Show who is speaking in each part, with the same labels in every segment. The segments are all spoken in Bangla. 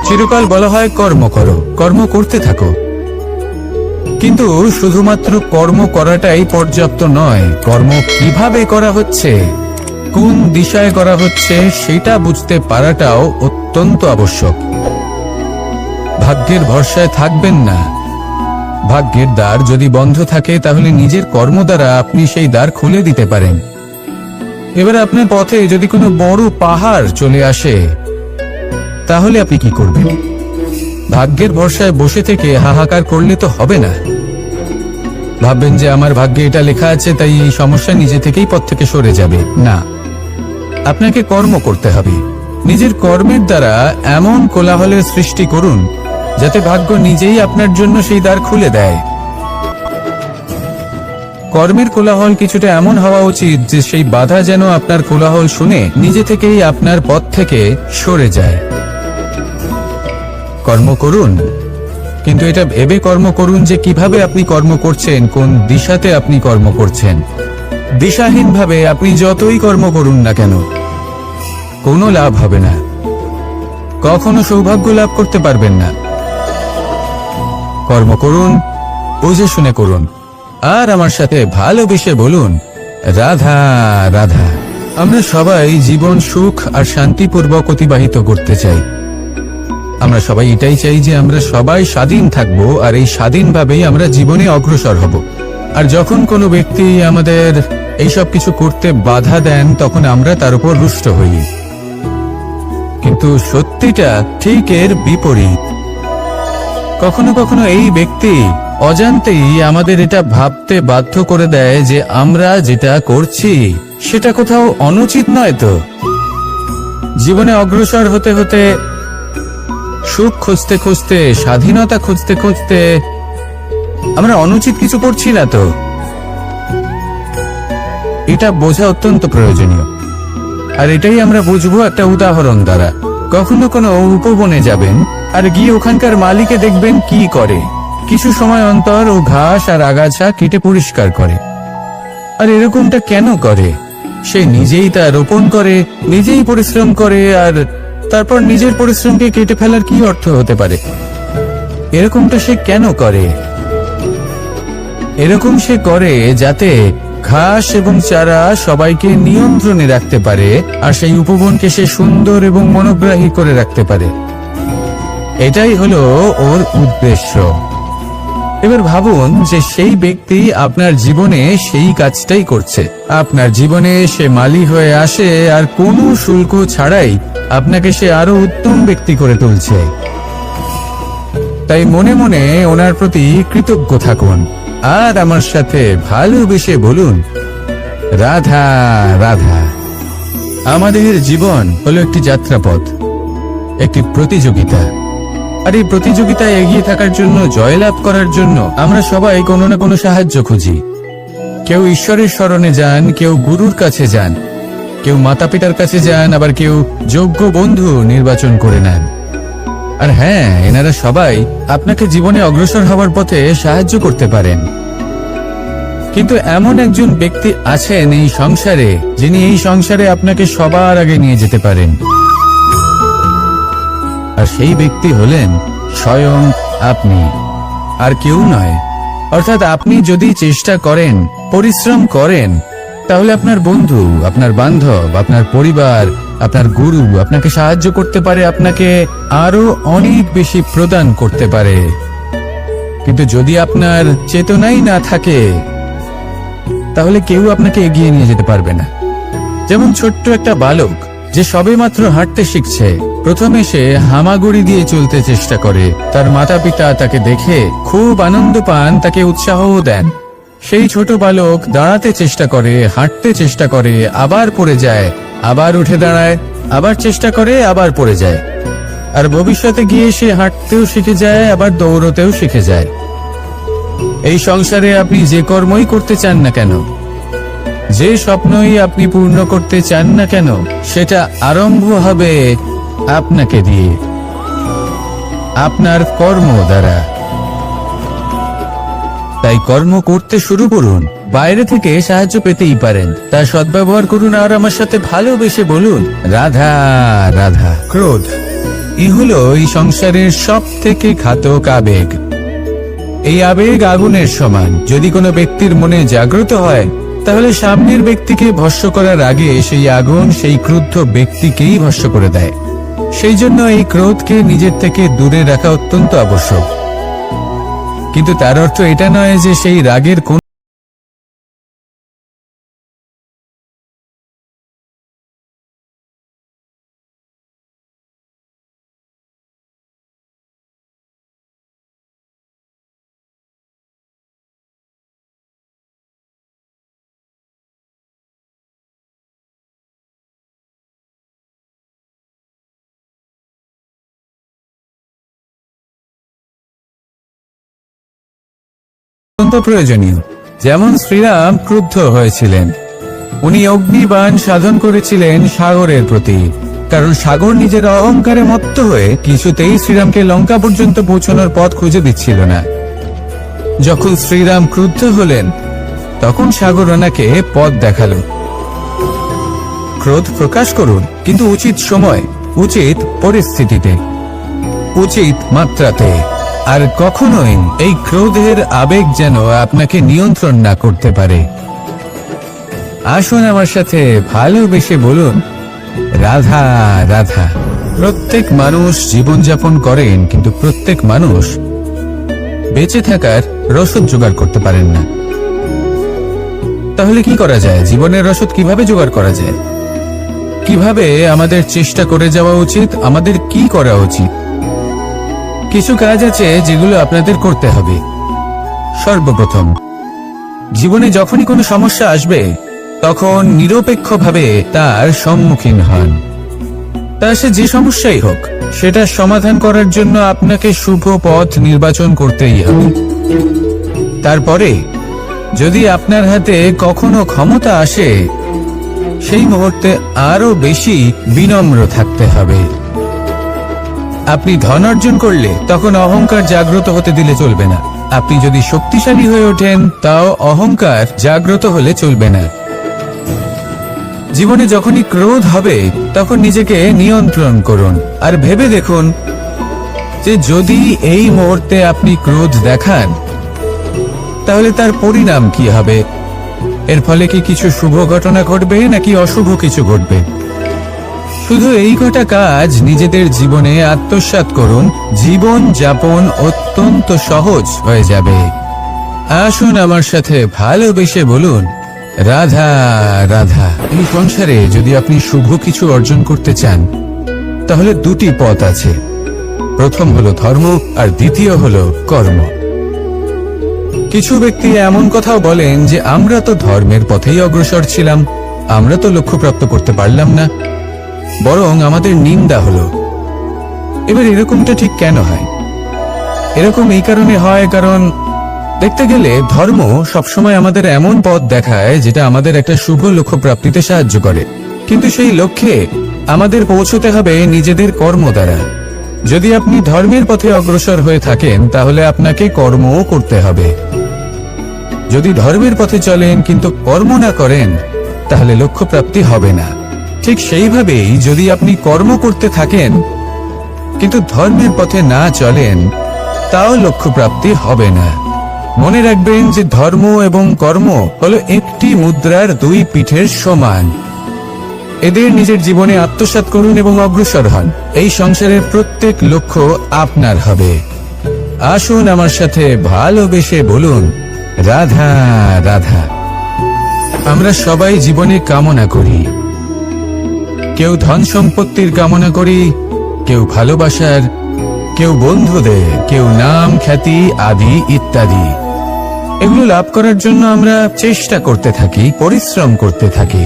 Speaker 1: চিরকাল বলা হয় কর্ম করো, কর্ম করতে থাকো, কিন্তু শুধুমাত্র কর্ম করাটাই পর্যাপ্ত নয়। কর্ম কিভাবে করা হচ্ছে, কোন দিশায় করা হচ্ছে সেটা বুঝতে পারাটাও অত্যন্ত আবশ্যক। ভাগ্যের ভরসায় থাকবেন না। ভাগ্যের দ্বার যদি বন্ধ থাকে তাহলে নিজের কর্ম দ্বারা আপনি সেই দ্বার খুলে দিতে পারেন। এবার আপনার পথে যদি কোনো বড় পাহাড় চলে আসে তাহলে আপনি কি করবেন? ভাগ্যের ভরসায় বসে থেকে হাহাকার করলে তো হবে না। ভাববেন যে আমার ভাগ্যে এটা লেখা আছে তাই এই সমস্যা নিজে থেকেই পথ থেকে সরে যাবে, না। আপনাকে কর্ম করতে হবে। নিজের কর্মের দ্বারা এমন কোলাহলের সৃষ্টি করুন যাতে ভাগ্য নিজেই আপনার জন্য সেই দ্বার খুলে দেয়। কর্মের কোলাহল কিছুটা এমন হওয়া উচিত যে সেই বাধা যেন আপনার কোলাহল শুনে নিজে থেকেই আপনার পথ থেকে সরে যায়। কর্ম করুন, কিন্তু এটা ভেবে কর্ম করুন যে কিভাবে আপনি কর্ম করছেন, কোন দিশাতে আপনি কর্ম করছেন। দিশাহীনভাবে আপনি যতই কর্ম করুন না কেন কোনো লাভ হবে না, কখনো সৌভাগ্য লাভ করতে পারবেন না। কর্ম করুন, বুঝে শুনে করুন, আর আমার সাথে ভালোবেসে বলুন রাধা রাধা। আমরা সবাই জীবন সুখ আর শান্তিপূর্বক অতিবাহিত করতে চাই। আমরা সবাই এটাই চাই যে আমরা সবাই স্বাধীন থাকবো, আর এই স্বাধীনভাবেই আমরা জীবনে অগ্রসর হব। আর যখন কোনো ব্যক্তি আমাদের এইসব কিছু করতে বাধা দেন তখন আমরা তার উপর রুষ্ট হই, কিন্তু সত্যিটা ঠিক এর বিপরীত। কখনো কখনো এই ব্যক্তি অজান্তেই আমাদের এটা ভাবতে বাধ্য করে দেয় যে আমরা যেটা করছি সেটা কোথাও অনুচিত নয় তো। জীবনে অগ্রসর হতে হতে, সুখ খুঁজতে খুঁজতে, স্বাধীনতা খুঁজতে খুঁজতে আমরা অনুচিত কিছু করছি না তো। এটা বোঝা অত্যন্ত প্রয়োজনীয়, আর এটাই আমরা বুঝবো একটা উদাহরণ দ্বারা। কখনো কোনো উপবনে যাবেন আর গিয়ে ওখানকার মালিকে দেখবেন কি করে। কিছু সময় অন্তর ও ঘাস আর আগাছা কেটে পরিষ্কার করে। আর এরকমটা কেন করে? সে নিজেই তা রোপণ করে, নিজেই পরিশ্রম করে, আর তারপর নিজের পরিশ্রমকে কেটে ফেলার কি অর্থ হতে পারে? এরকমটা সে কেন করে? এরকম সে করে যাতে ঘাস এবং চারা সবাইকে নিয়ন্ত্রণে রাখতে পারে, আর সেই উপবনকে সে সুন্দর এবং মনোগ্রাহী করে রাখতে পারে। এটাই হলো ওর উদ্দেশ্য। এবার ভাবুন যে সেই ব্যক্তি আপনার জীবনে সেই কাজটাই করছে। আপনার জীবনে সে মালি হয়ে আসে আর কোনো শুল্ক ছাড়াই আপনাকে সে আরো উত্তম ব্যক্তি করে তুলছে। তাই মনে মনে ওনার প্রতি কৃতজ্ঞ থাকুন, আর আমার সাথে ভালোবেসে বলুন রাধা রাধা। আমাদের জীবন হলো একটি যাত্রাপথ, একটি প্রতিযোগিতা। আর এই প্রতিযোগিতায় এগিয়ে থাকার জন্য, জয়লাভ করার জন্য আমরা সবাই কোনো না কোনো সাহায্য খুঁজি। কেউ ঈশ্বরের শরণে যান, কেউ গুরুর কাছে যান, কেউ মাতা পিতার কাছে যান, আবার কেউ যোগ্য বন্ধু নির্বাচন করে নেন। আর হ্যাঁ, এনারা সবাই আপনাকে জীবনে অগ্রসর হওয়ার পথে সাহায্য করতে পারেন। কিন্তু এমন একজন ব্যক্তি আছেন এই সংসারে, যিনি এই সংসারে আপনাকে সবার আগে নিয়ে যেতে পারেন। আর সেই ব্যক্তি হলেন স্বয়ং আপনি, আর কেউ নয়। অর্থাৎ আপনি যদি চেষ্টা করেন, পরিশ্রম করেন, তাহলে আপনার বন্ধু, আপনার বান্ধব, আপনার পরিবার, আপনার গুরু আপনাকে সাহায্য করতে পারে, আপনাকে আরো অনেক বেশি প্রদান করতে পারে। কিন্তু যদি আপনার চেতনাই না থাকে তাহলে কেউ আপনাকে এগিয়ে নিয়ে যেতে পারবে না। যেমন ছোট্ট একটা বালক যে সবেমাত্র হাঁটতে শিখছে, প্রথমে সে হামাগুড়ি দিয়ে চলতে চেষ্টা করে। তার মাতা পিতা তাকে দেখে খুব আনন্দ পান, তাকে উৎসাহও দেন। সেই ছোট বালক দাঁড়াতে চেষ্টা করে, হাঁটতে চেষ্টা করে, আবার পড়ে যায়, আবার উঠে দাঁড়ায়, আবার চেষ্টা করে, আবার পড়ে যায়। আর ভবিষ্যতে গিয়ে সে হাঁটতেও শিখে যায়, আবার দৌড়তেও শিখে যায়। এই সংসারে আপনি যে কর্মই করতে চান না কেন, যে স্বপ্নই আপনি পূর্ণ করতে চান না কেন, সেটা আরম্ভ হবে আপনাকে দিয়ে, আপনার কর্ম দ্বারা। তাই কর্ম করতে শুরু করুন। বাইরে থেকে সাহায্য পেতেই পারেন, তার সদ্ব্যবহার করুন, আর আমার সাথে ভালোবেসে বলুন রাধা রাধা।
Speaker 2: ক্রোধ
Speaker 1: হলো এই সংসারের সব থেকে ঘাতক আবেগ। এই আবেগ আগুনের সমান। যদি কোনো ব্যক্তির মনে জাগ্রত হয়, তাহলে সামনের ব্যক্তিকে ভস্ম করার আগে সেই আগুন সেই ক্রুদ্ধ ব্যক্তিকেই ভস্ম করে দেয়। সেই জন্য এই ক্রোধকে নিজের থেকে দূরে রাখা অত্যন্ত আবশ্যক। কিন্তু তার অর্থ এটা নয় যে সেই রাগের কোন প্রয়োজনীয়। যেমন শ্রীরাম ক্রুদ্ধ হয়েছিলেন, উনি অগ্নিবাণ সাধন করেছিলেন সাগরের প্রতি, কারণ সাগর নিজের অহংকারে মত্ত হয়ে কিছুতেই শ্রীরামকে লঙ্কা পর্যন্ত পৌঁছানোর পথ খুঁজে দিচ্ছিল না। যখন শ্রীরাম ক্রুদ্ধ হলেন, তখন সাগর ওনাকে পথ দেখালো। ক্রোধ প্রকাশ করুন, কিন্তু উচিত সময়, উচিত পরিস্থিতিতে, উচিত মাত্রাতে। আর কখনোই এই ক্রোধের আবেগ যেন আপনাকে নিয়ন্ত্রণ না করতে পারে। আসুন আমার সাথে ভালোবেসে বলুন, রাধা রাধা। প্রত্যেক মানুষ জীবনযাপন করেন, কিন্তু প্রত্যেক মানুষ বেঁচে থাকার রসদ জোগাড় করতে পারেন না। তাহলে কি করা যায়? জীবনের রসদ কিভাবে জোগাড় করা যায়? কিভাবে আমাদের চেষ্টা করে যাওয়া উচিত? আমাদের কি করা উচিত? কিছু কাজ আছে যেগুলো আপনাদের করতে হবে। সর্বপ্রথম, জীবনে যখনই কোনো সমস্যা আসবে, তখন নিরপেক্ষভাবে তার সম্মুখীন হন। তা সে যে সমস্যাই হোক, সেটা সমাধান করার জন্য আপনাকে শুভ পথ নির্বাচন করতেই হবে। তারপরে যদি আপনার হাতে কখনো ক্ষমতা আসে, সেই মুহূর্তে আরো বেশি বিনম্র থাকতে হবে। আপনি ধন অর্জন করলে তখন অহংকার জাগ্রত হতে দিলে চলবে না। আপনি যদি শক্তিশালী হয়ে ওঠেন, তাও অহংকার জাগ্রত হলে চলবে না। জীবনে যখনই ক্রোধ হবে, তখন নিজেকে নিয়ন্ত্রণ করুন আর ভেবে দেখুন যে যদি এই মুহূর্তে আপনি ক্রোধ দেখান, তাহলে তার পরিণাম কি হবে। এর ফলে কি কিছু শুভ ঘটনা ঘটবে নাকি অশুভ কিছু ঘটবে? শুধু এই কটা কাজ নিজেদের জীবনে আত্মসাৎ করুন, জীবন যাপন অত্যন্ত সহজ হয়ে যাবে। আসুন আমার সাথে ভালোবেসে বলুন, রাধা রাধা। এই সংসারে যদি আপনি শুভ কিছু অর্জন করতে চান, তাহলে দুটি পথ আছে। প্রথম হলো ধর্ম, আর দ্বিতীয় হলো কর্ম। কিছু ব্যক্তি এমন কথাও বলেন যে আমরা তো ধর্মের পথেই অগ্রসর ছিলাম, আমরা তো লক্ষ্যপ্রাপ্ত করতে পারলাম না, বরং আমাদের নিন্দা হলো। এবার এরকমটা ঠিক কেন হয়? এরকম এই কারণে হয়, কারণ দেখতে গেলে ধর্ম সবসময় আমাদের এমন পথ দেখায় যেটা আমাদের একটা শুভ লক্ষ্য প্রাপ্তিতে সাহায্য করে, কিন্তু সেই লক্ষ্যে আমাদের পৌঁছতে হবে নিজেদের কর্ম দ্বারা। যদি আপনি ধর্মের পথে অগ্রসর হয়ে থাকেন, তাহলে আপনাকে কর্মও করতে হবে। যদি ধর্মের পথে চলেন কিন্তু কর্ম না করেন, তাহলে লক্ষ্য প্রাপ্তি হবে না। ঠিক সেইভাবেই যদি আপনি কর্ম করতে থাকেন কিন্তু ধর্মের পথে না চলেন, তাও লক্ষ্য প্রাপ্তি হবে না। মনে রাখবেন যে ধর্ম এবং কর্ম হলো একটি মুদ্রার দুই পিঠের সমান। এদের নিজের জীবনে আত্মসাৎ করুন এবং অগ্রসর হন। এই সংসারের প্রত্যেক লক্ষ্য আপনার হবে। আসুন আমার সাথে ভালোবেসে বলুন, রাধা রাধা। আমরা সবাই জীবনে কামনা করি। কেউ ধন সম্পত্তির কামনা করি, কেউ ভালোবাসার, কেউ বন্ধুদের, কেউ নাম খ্যাতি আদি ইত্যাদি। এগুলো লাভ করার জন্য আমরা চেষ্টা করতে থাকি, পরিশ্রম করতে থাকি।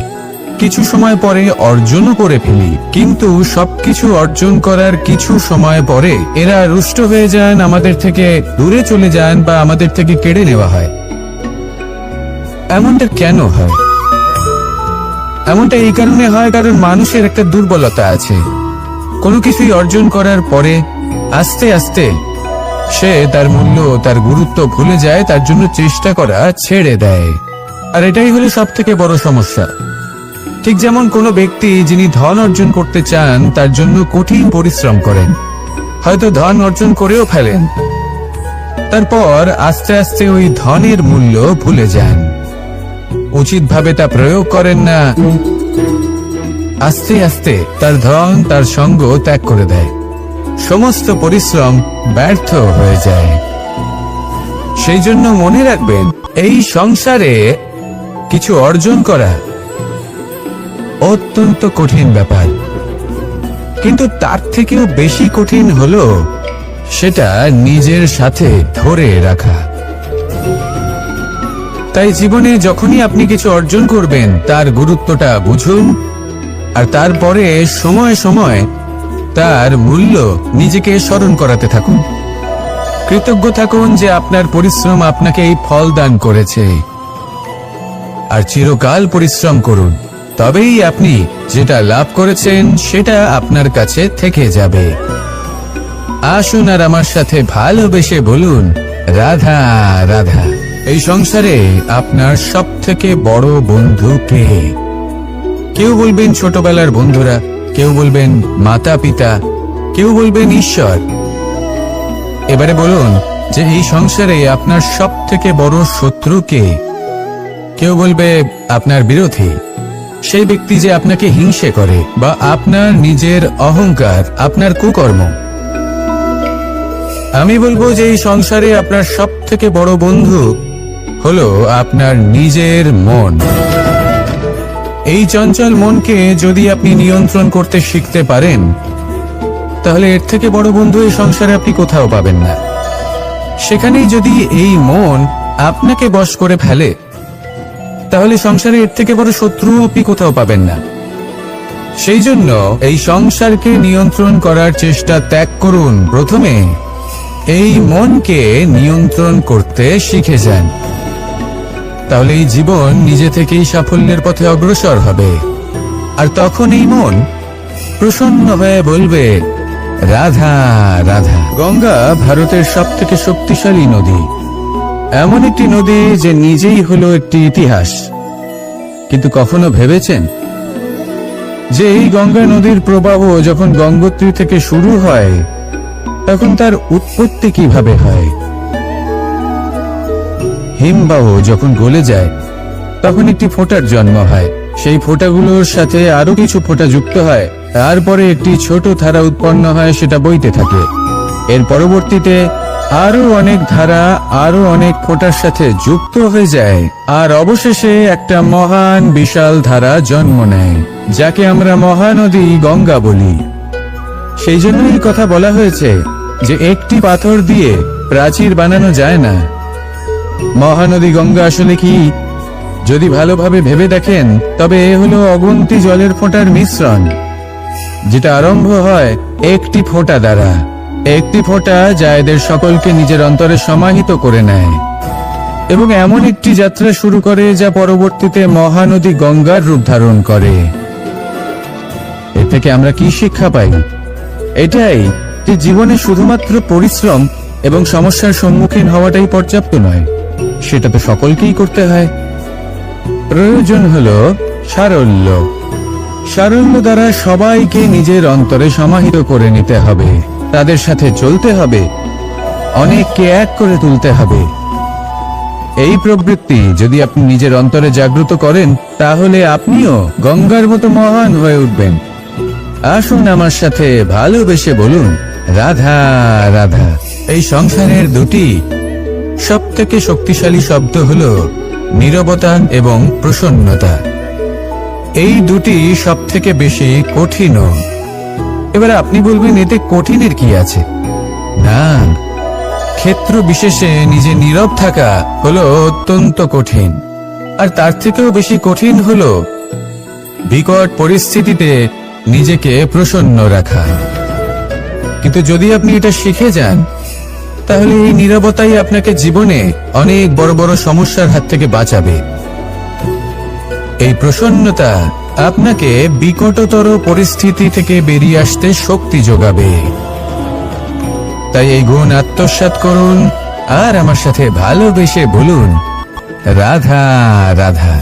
Speaker 1: কিছু সময় পরে অর্জনও করে ফেলি, কিন্তু সবকিছু অর্জন করার কিছু সময় পরে এরা রুষ্ট হয়ে যান, আমাদের থেকে দূরে চলে যান বা আমাদের থেকে কেড়ে নেওয়া হয়। এমনটা কেন হয়? এমনটা এই কারণে হয় কারণ মানুষের একটা দুর্বলতা আছে। কোনো কিছুই অর্জন করার পরে আস্তে আস্তে সে তার মূল্য, তার গুরুত্ব ভুলে যায়, তার জন্য চেষ্টা করা ছেড়ে দেয়। আর এটাই হলো সব থেকে বড় সমস্যা। ঠিক যেমন কোনো ব্যক্তি যিনি ধন অর্জন করতে চান তার জন্য কঠিন পরিশ্রম করেন, হয়তো ধন অর্জন করেও ফেলেন, তারপর আস্তে আস্তে ওই ধনের মূল্য ভুলে যান, উচিতভাবে তা প্রয়োগ করেন না, আস্তে আস্তে তার ধন তার সঙ্গ ত্যাগ করে দেয়, সমস্ত পরিশ্রম ব্যর্থ হয়ে যায়। সেই জন্য মনে রাখবেন, এই সংসারে কিছু অর্জন করা অত্যন্ত কঠিন ব্যাপার, কিন্তু তার থেকেও বেশি কঠিন হলো সেটা নিজের সাথে ধরে রাখা। তাই জীবনে যখনই আপনি কিছু অর্জন করবেন তার গুরুত্বটা বুঝুন, আর তারপরে সময় সময় তার মূল্য নিজেকে স্মরণ করাতে থাকুন। কৃতজ্ঞ থাকুন যে আপনার পরিশ্রম আপনাকে এই ফল দান করেছে, আর চিরকাল পরিশ্রম করুন, তবেই আপনি যেটা লাভ করেছেন সেটা আপনার কাছে থেকে যাবে। আসুন আর আমার সাথে ভালোবেসে বলুন, রাধা রাধা। এই সংসারে আপনার সব থেকে বড় বন্ধু কে? কেউ বলবেন ছোটবেলার বন্ধুরা, কেউ বলবেন মাতা পিতা, কেউ বলবেন ঈশ্বর। এবারে বলুন যে এই সংসারে আপনার সব থেকে বড় শত্রু কে? কেউ বলবে আপনার বিরোধী, সেই ব্যক্তি যে আপনাকে হিংসে করে, বা আপনার নিজের অহংকার, আপনার কুকর্ম। আমি বলবো যে এই সংসারে আপনার সব থেকে বড় বন্ধু হলো আপনার নিজের মন। এই চঞ্চল মনকে যদি আপনি নিয়ন্ত্রণ করতে শিখতে পারেন, তাহলে এর থেকে বড় বন্ধু এই সংসারে আপনি কোথাও পাবেন না। সেখানেই যদি এই মন আপনাকে বশ করে ফেলে, তাহলে সংসারে এর থেকে বড় শত্রু আপনি কোথাও পাবেন না। সেই জন্য এই সংসারকে নিয়ন্ত্রণ করার চেষ্টা ত্যাগ করুন। প্রথমে এই মনকে নিয়ন্ত্রণ করতে শিখে যান, তাহলে এই জীবন নিজে থেকেই সাফল্যের পথে অগ্রসর হবে। আর তখন এই মন প্রসন্ন হয়ে বলবে, রাধা রাধা। গঙ্গা ভারতের সব থেকে শক্তিশালী নদী, এমন একটি নদী যে নিজেই হলো একটি ইতিহাস। কিন্তু কখনো ভেবেছেন যে এই গঙ্গা নদীর প্রবাহ যখন গঙ্গোত্রী থেকে শুরু হয়, তখন তার উৎপত্তি কিভাবে হয়? হিমবাহ যখন গলে যায়, তখন একটি ফোঁটার জন্ম হয়, সেই ফোঁটাগুলোর সাথে আরো কিছু ফোঁটা যুক্ত হয়, তারপরে একটি ছোট ধারা উৎপন্ন হয়, সেটা বইতে থাকে। এর পরবর্তীতে আরো অনেক ধারা আরো অনেক ফোঁটার সাথে যুক্ত হয়ে যায়, আর অবশেষে একটা মহান বিশাল ধারা জন্ম নেয়, যাকে আমরা মহানদী গঙ্গা বলি। সেই জন্য এই কথা বলা হয়েছে যে একটি পাথর দিয়ে প্রাচীর বানানো যায় না। মহানদী গঙ্গা আসলে কি? যদি ভালোভাবে ভেবে দেখেন, তবে এ হলো অগুন্তি জলের ফোঁটার মিশ্রণ, যেটা আরম্ভ হয় একটি ফোঁটা দ্বারা। একটি ফোঁটা যা এদের সকলকে নিজের অন্তরে সমাহিত করে নেয় এবং এমন একটি যাত্রা শুরু করে যা পরবর্তীতে মহানদী গঙ্গার রূপ ধারণ করে। এর থেকে আমরা কি শিক্ষা পাই? এটাই যে জীবনে শুধুমাত্র পরিশ্রম এবং সমস্যার সম্মুখীন হওয়াটাই পর্যাপ্ত নয়, সেটা তো সকলকেই করতে হয়। প্রয়োজন হলো সারল্য। সারল্য দ্বারা সবাইকে নিজের অন্তরে সমাহিত করে নিতে হবে, তাদের সাথে চলতে হবে, অনেককে এক করে তুলতে হবে। এই প্রবৃত্তি যদি আপনি নিজের অন্তরে জাগ্রত করেন, তাহলে আপনিও গঙ্গার মতো মহান হয়ে উঠবেন। আসুন আমার সাথে ভালোবেসে বলুন, রাধা রাধা। এই সংসারের দুটি সব থেকে শক্তিশালী শব্দ হলো নীরবতা এবং প্রসন্নতা। এই দুটি সব থেকে বেশি কঠিনও। এবার আপনি বলবেন, এতে কঠিনের কি আছে? না, ক্ষেত্র বিশেষে নিজে নীরব থাকা হলো অত্যন্ত কঠিন, আর তার থেকেও বেশি কঠিন হলো বিকট পরিস্থিতিতে নিজেকে প্রসন্ন রাখা। কিন্তু যদি আপনি এটা শিখে যান, তাহলে এই নীরবতাই আপনাকে জীবনে অনেক বড় বড় সমস্যার হাত থেকে বাঁচাবে। এই প্রসন্নতা আপনাকে বিকটতর পরিস্থিতি থেকে বেরিয়ে আসতে শক্তি যোগাবে। তাই এই গুণ আত্মসাৎ করুন আর আমার সাথে ভালোবেসে বলুন, রাধা রাধা।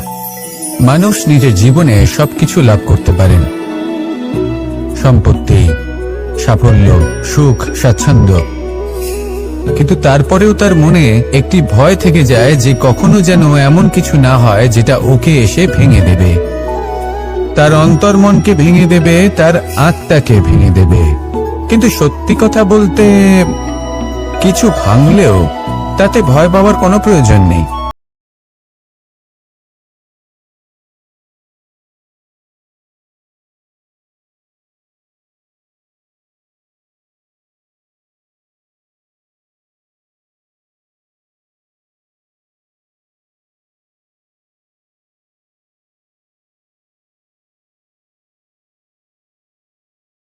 Speaker 1: মানুষ নিজের জীবনে সবকিছু লাভ করতে পারেন, সম্পত্তি, সাফল্য, সুখ, স্বাচ্ছন্দ্য, কিন্তু তারপরেও তার মনে একটি ভয় থেকে যায় যে কখনো যেন এমন কিছু না হয় যেটা ওকে এসে ভেঙে দেবে, তার অন্তর্মনকে ভেঙে দেবে, তার আত্মাকে ভেঙে দেবে। কিন্তু সত্যি কথা বলতে কিছু ভাঙলেও তাতে ভয় পাওয়ার কোনো প্রয়োজন নেই।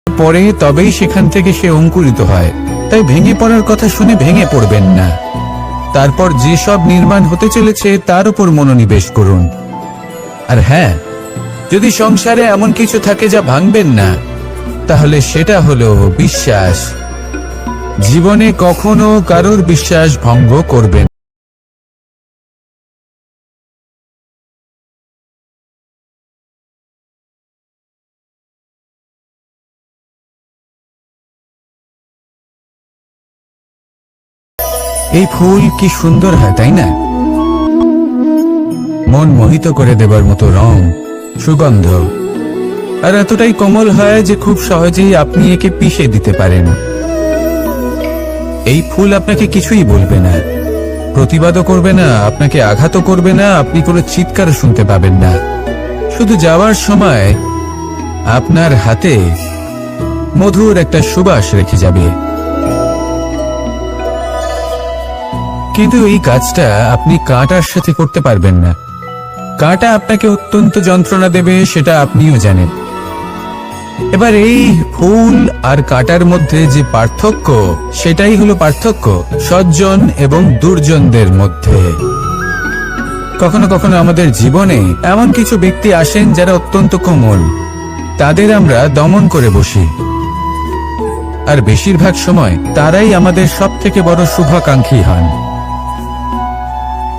Speaker 1: পরে তবেই সেখান থেকে সে অঙ্কুরিত হয়। তাই ভেঙে পড়ার কথা শুনে ভেঙে পড়বেন না। তারপর যে সব নির্মাণ হতে চলেছে তার উপর মনোনিবেশ করুন। আর হ্যাঁ, যদি সংসারে এমন কিছু থাকে যা ভাঙবেন না, তাহলে সেটা হলো বিশ্বাস। জীবনে কখনো কারোর বিশ্বাস ভঙ্গ করবেন। এই ফুল কি সুন্দর হয়, তাই না? মন মোহিত করে দেবার মতো রং, সুগন্ধ, আর এতটাই কোমল হয় যে খুব সহজেই আপনি একে পিষে দিতে পারেন। এই ফুল আপনাকে কিছুই বলবে না, প্রতিবাদও করবে না, আপনাকে আঘাতও করবে না, আপনি কোনো চিৎকারও শুনতে পাবেন না। শুধু যাওয়ার সময় আপনার হাতে মধুর একটা সুবাস রেখে যাবে। কিন্তু এই কাজটা আপনি কাঁটার সাথে করতে পারবেন না। কাঁটা আপনাকে অত্যন্ত যন্ত্রণা দেবে, সেটা আপনিও জানেন। এবার এই ফুল আর কাঁটার মধ্যে যে পার্থক্য, সেটাই হলো পার্থক্য সজ্জন এবং দুর্জনদের মধ্যে। কখনো কখনো আমাদের জীবনে এমন কিছু ব্যক্তি আসেন যারা অত্যন্ত কোমল, তাদের আমরা দমন করে বসি। আর বেশিরভাগ সময় তারাই আমাদের সব থেকে বড় শুভাকাঙ্ক্ষী হন।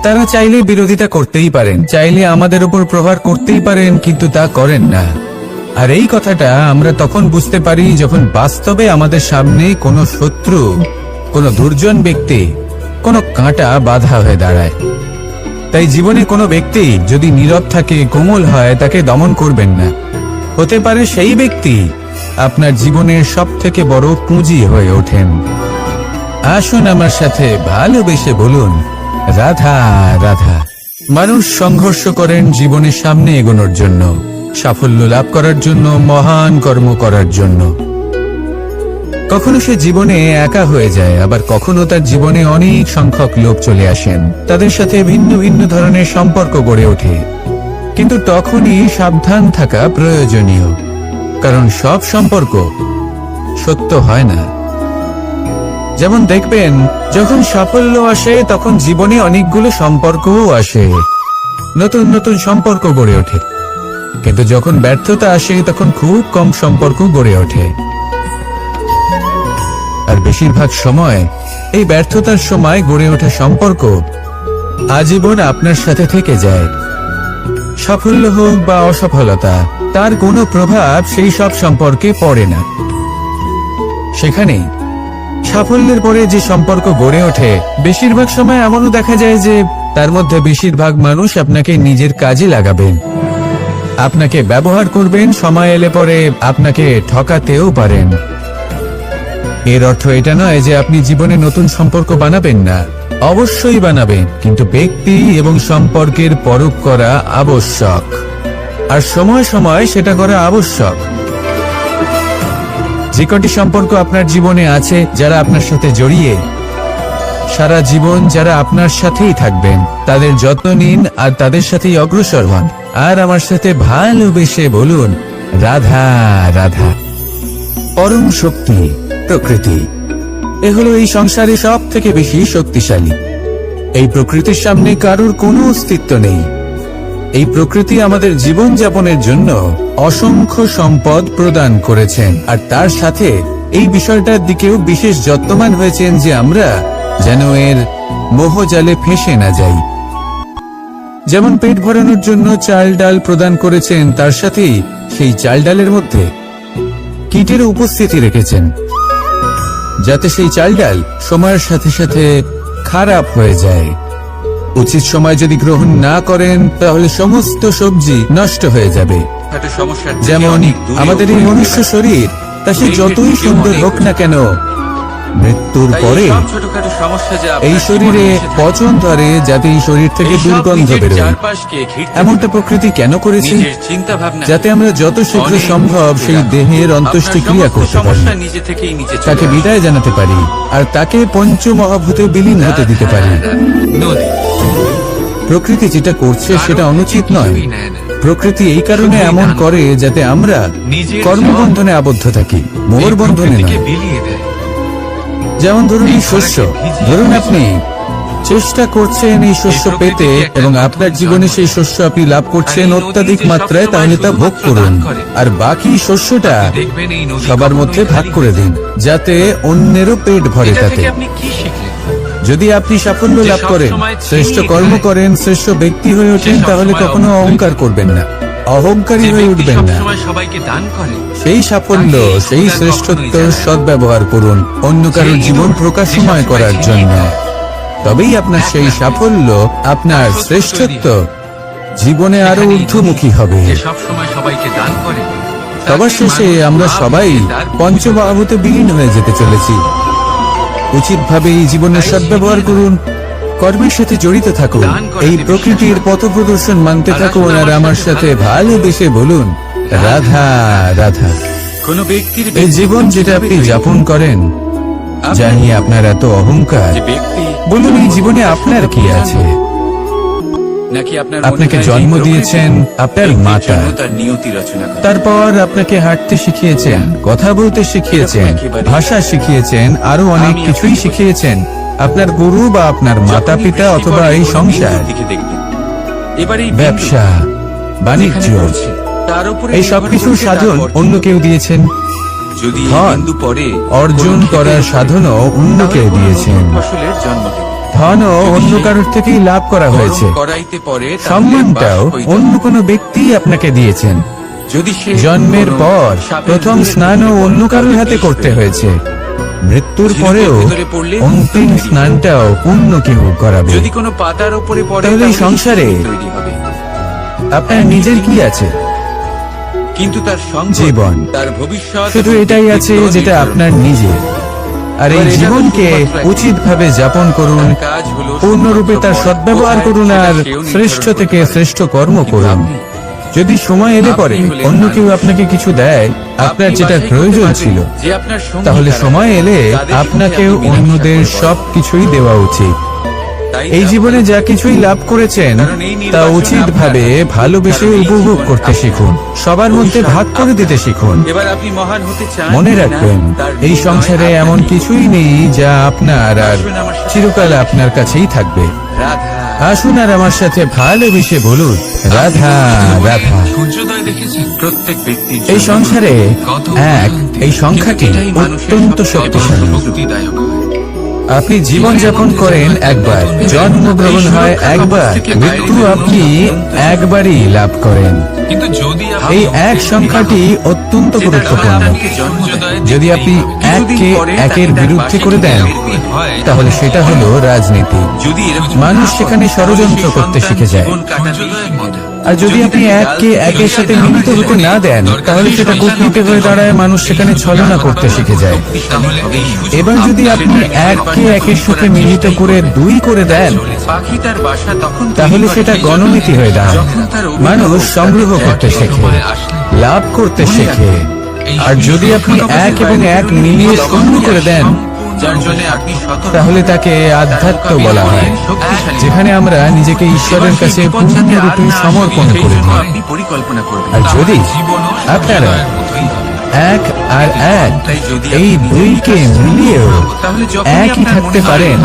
Speaker 1: তারা চাইলে বিরোধিতা করতেই পারেন, চাইলে আমাদের উপর প্রহার করতেই পারেন, কিন্তু তা করেন না। আর এই কথাটা আমরা তখন বুঝতে পারি যখন বাস্তবে আমাদের সামনে কোনো শত্রু, কোনো দুর্জন ব্যক্তি, কোনো কাঁটা বাধা হয়ে দাঁড়ায়। তাই জীবনে কোনো ব্যক্তি যদি নীরব থাকে, কোমল হয়, তাকে দমন করবেন না। হতে পারে সেই ব্যক্তি আপনার জীবনের সব থেকে বড় পুঁজি হয়ে ওঠেন। আসুন আমার সাথে ভালোবেসে বলুন, রাধা রাধা। মানুষ সংঘর্ষ করেন জীবনের সামনে এগোনোর জন্য, সাফল্য লাভ করার জন্য, মহান কর্ম করার জন্য। কখনো সে জীবনে একা হয়ে যায়, আবার কখনো তার জীবনে অনেক সংখ্যক লোক চলে আসেন, তাদের সাথে ভিন্ন ভিন্ন ধরনের সম্পর্ক গড়ে ওঠে। কিন্তু তখনই সাবধান থাকা প্রয়োজনীয়, কারণ সব সম্পর্ক সত্য হয় না। যেমন দেখবেন, যখন সাফল্য আসে তখন জীবনে অনেকগুলো সম্পর্কও আসে, নতুন নতুন সম্পর্ক গড়ে ওঠে। কিন্তু যখন ব্যর্থতা আসে তখন খুব কম সম্পর্ক গড়ে ওঠে। আর বেশিরভাগ সময় এই ব্যর্থতার সময় গড়ে ওঠা সম্পর্ক আজীবন আপনার সাথে থেকে যায়। সাফল্য হোক বা অসফলতা, তার কোনো প্রভাব সেই সব সম্পর্কে পড়ে না। সেখানেই সাফল্যের পরে যে সম্পর্ক গড়ে ওঠে, বেশিরভাগ সময় এমনও দেখা যায় যে তার মধ্যে বেশিরভাগ মানুষ আপনাকে নিজের কাজে লাগাবেন, আপনাকে ব্যবহার করবেন, সময় এলে পরে আপনাকে ঠকাতেও পারেন। এর অর্থ এটা নয় যে আপনি জীবনে নতুন সম্পর্ক বানাবেন না, অবশ্যই বানাবেন, কিন্তু ব্যক্তি এবং সম্পর্কের পরখ করা আবশ্যক, আর সময় সময় সেটা করা আবশ্যক। যে কটি সম্পর্ক আপনার জীবনে আছে, যারা আপনার সাথে জড়িয়ে সারা জীবন, যারা আপনার সাথেই থাকবেন, তাদের যত্ন নিন আর তাদের সাথেই অগ্রসর হন। আর আমার সাথে ভালোবেসে বলুন, রাধা রাধা। পরম শক্তি প্রকৃতি, এ হলো এই সংসারে সব থেকে বেশি শক্তিশালী। এই প্রকৃতির সামনে কারোর কোনো অস্তিত্ব নেই। এই প্রকৃতি আমাদের জীবন যাপনের জন্য অসংখ্য সম্পদ প্রদান করেছেন, আর তার সাথে এই বিষয়টার দিকেও বিশেষ যত্নবান হয়েছেন যে আমরা যেন এর মোহজালে ফেঁসে না যাই। যেমন পেট ভরানোর জন্য চাল ডাল প্রদান করেছেন, তার সাথেই সেই চাল ডালের মধ্যে কীটের উপস্থিতি রেখেছেন, যাতে সেই চাল ডাল সময়ের সাথে সাথে খারাপ হয়ে যায়। উচিত সময় যদি গ্রহণ না করেন তাহলে সমস্ত সবজি নষ্ট হয়ে যাবে। যেমন আমাদের এই মনুষ্য শরীর, তা সে যতই সুন্দর হোক না কেন, মৃত্যুর পরে এই শরীরে পচন ধরে, যাতে এই শরীর থেকে দুর্গন্ধ বেরোয়। এমনটা প্রকৃতি কেন করেছে? যাতে আমরা যত শীঘ্র সম্ভব সেই দেহের অন্ত্যেষ্টিক্রিয়া করতে পারি, তাকে বিদায় জানাতে পারি, আর তাকে পঞ্চমহাভূতে বিলীন হতে দিতে পারি। প্রকৃতি যেটা করছে সেটা অনুচিত নয়। প্রকৃতি এই কারণে এমন করে যাতে আমরা কর্মবন্ধনে আবদ্ধ থাকি, মোহর বন্ধনে নয়। যেমন ধরুন এই শস্য, ধরুন আপনি চেষ্টা করছেন এই শস্য পেতে এবং আপনার জীবনে সেই শস্য আপনি লাভ করছেন অত্যাধিক মাত্রায়, তাহলে তা ভোগ করুন, আর বাকি শস্যটা সবার মধ্যে ভাগ করে দিন, যাতে অন্যেরও পেট ভরে তাতে। যদি আপনি সাফল্য লাভ করেন, শ্রেষ্ঠ কর্ম করেন, শ্রেষ্ঠ ব্যক্তি হয়ে ওঠেন, তাহলে কখনো অহংকার করবেন না, অহংকারী হয়ে উঠবেন না। সেই সাফল্য, সেই শ্রেষ্ঠত্ব সদ্ব্যবহার করুন অন্য কারোর জীবন প্রকাশময় করার জন্য। তবেই আপনার সেই সাফল্য, আপনার শ্রেষ্ঠত্ব জীবনে আরো ঊর্ধ্বমুখী হবে। সবার শেষে আমরা সবাই পঞ্চমহাভূতে বিলীন হয়ে যেতে চলেছি। উচিতভাবে এই জীবনের সদ্ব্যবহার করুন, কর্মের সাথে জড়িত থাকুন, এই প্রকৃতির পথপ্রদর্শন মানতে থাকুন, আর আমার সাথে ভালোবেসে বলুন রাধা রাধা। এই জীবন যেটা আপনি যাপন করেন, জানি আপনার এত অহংকার, বলুন এই জীবনে আপনার কি আছে? আপনাকে জন্ম দিয়েছেন আপনার মাতা, তারপর আপনাকে হাঁটতে শিখিয়েছেন, কথা বলতে শিখিয়েছেন, ভাষা শিখিয়েছেন, আরো অনেক কিছুই শিখিয়েছেন আপনার গুরু বা আপনার মাতা পিতা অথবা এই সংসার। ব্যবসা, বাণিজ্য, এই সবকিছুর সাধন অন্য কেউ দিয়েছেন। ধন অর্জন করার সাধনও অন্য কেউ দিয়েছেন। ধনও অন্য কারোর থেকেই লাভ করা হয়েছে। সম্মানটাও অন্য কোনো ব্যক্তি আপনাকে দিয়েছেন। জন্মের পর প্রথম স্নানও অন্য কারোর হাতে করতে হয়েছে। মৃত্যুর পরেও অন্তিম স্নানটাও অন্য কেউ করাবে। যদি কোনো পাতার উপরে পড়ে, তাহলে সংসারে আপনার নিজের কি আছে? কিন্তু তার জীবন, তার ভবিষ্যৎ শুধু এটাই আছে যেটা আপনার নিজের। আর এই জীবনকে উচিতভাবে যাপন করুন, পূর্ণরূপে তার সদ্ব্যবহার করুন, আর শ্রেষ্ঠ থেকে শ্রেষ্ঠ কর্ম করুন। যদি সময় এলে পরে অন্য কেউ আপনাকে কিছু দেয়, আপনার যেটা প্রয়োজন ছিল, তাহলে সময় এলে আপনাকেও অন্যদের সবকিছুই দেওয়া উচিত। এই জীবনে যা কিছুই লাভ করেছেন তা উচিতভাবে ভালোবেসে উপভোগ করতে শিখুন, সবার মধ্যে ভাগ করে দিতে শিখুন। মনে রাখবেন, এই সংসারে এমন কিছুই নেই যা আপনার আর চিরকাল আপনার কাছেই থাকবে। আসুন আর আমার সাথে ভালোবেসে বলুন রাধা রাধা। এই সংসারে এই সংখ্যাটি অত্যন্ত শক্তিশালী। আপনি জীবন যাপন করেন একবার, জন্মগ্রহণ হয় একবার, মৃত্যু আপনি একবারই লাভ করেন। এই এক সংখ্যাটি অত্যন্ত গুরুত্বপূর্ণ। যদি আপনি এককে একের বিরুদ্ধে করে দেন, তাহলে সেটা হলো রাজনীতি। মানুষ সেখানে ষড়যন্ত্র করতে শিখে যায়। আর যদি আপনি এককে একের সাথে মিলিত হতে না দেন, তাহলে সেটা কূটনীতি হয়ে দাঁড়ায়, মানুষ সেখানে ছলনা করতে শিখে যায়। এবার যদি আপনি এককে একের সাথে মিলিত করে দুই করে দেন, তাহলে সেটা গণনীতি হয়ে দাঁড়ায়। মানুষ সংগ্রহ করতে শেখে, লাভ করতে শেখে। আর যদি আপনি এক এবং এক মিলিয়ে শূন্য করে দেন, তাহলে তাকে আধ্যাত্ম বলা হয়, যেখানে আমরা নিজেকে ঈশ্বরের কাছে পূর্ণরূপে সমর্পণ করে দিই। আর যদি আপনারা এক আর এক এই দুইকে মিলিয়েও একই থাকতে পারেন,